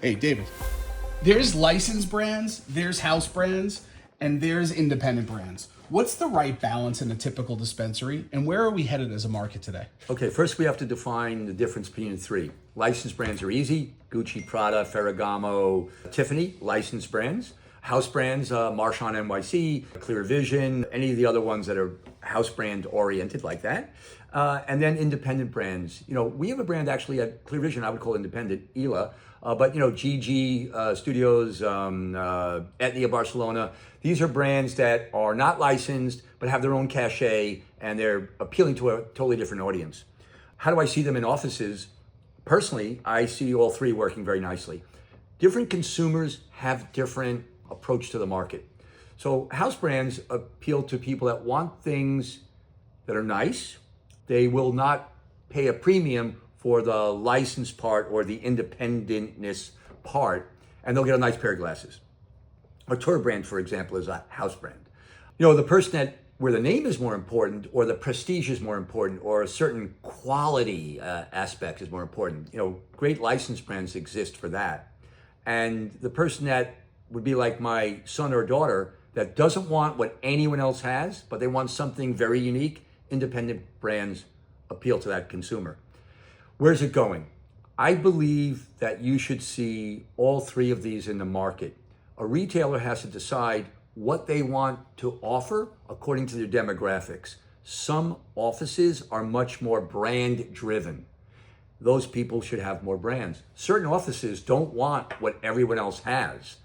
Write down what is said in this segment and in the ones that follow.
Hey, David. There's licensed brands, there's house brands, and there's independent brands. What's the right balance in a typical dispensary, and where are we headed as a market today? Okay, first we have to define the difference between the three. Licensed brands are easy: Gucci, Prada, Ferragamo, Tiffany, licensed brands. House brands, Marchand NYC, Clear Vision, any of the other ones that are house brand oriented like that. And then independent brands. You know, we have a brand actually at Clear Vision I would call independent, ELA. But you know, GG Studios, Etnia Barcelona, these are brands that are not licensed but have their own cachet and they're appealing to a totally different audience. How do I see them in offices? Personally, I see all three working very nicely. Different consumers have different approach to the market. So house brands appeal to people that want things that are nice. They will not pay a premium for the license part or the independentness part, and they'll get a nice pair of glasses. A tour brand, for example, is a house brand. You know, the person that where the name is more important, or the prestige is more important, or a certain quality aspect is more important. You know, great license brands exist for that. And the person that would be like my son or daughter that doesn't want what anyone else has, but they want something very unique, independent brands appeal to that consumer. Where's it going? I believe that you should see all three of these in the market. A retailer has to decide what they want to offer according to their demographics. Some offices are much more brand driven. Those people should have more brands. Certain offices don't want what everyone else has,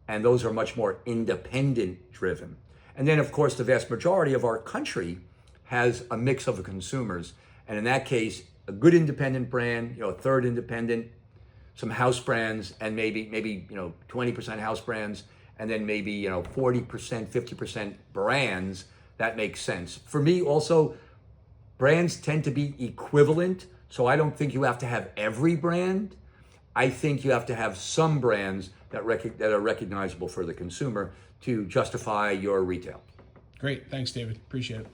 and those are much more independent driven. And then, of course, the vast majority of our country has a mix of the consumers, and in that case, a good independent brand, you know, a third independent, some house brands, and maybe 20% house brands, and then maybe 40%, 50% brands. That makes sense. For me, also, brands tend to be equivalent, so I don't think you have to have every brand. I think you have to have some brands that are recognizable for the consumer to justify your retail. Great. Thanks, David. Appreciate it.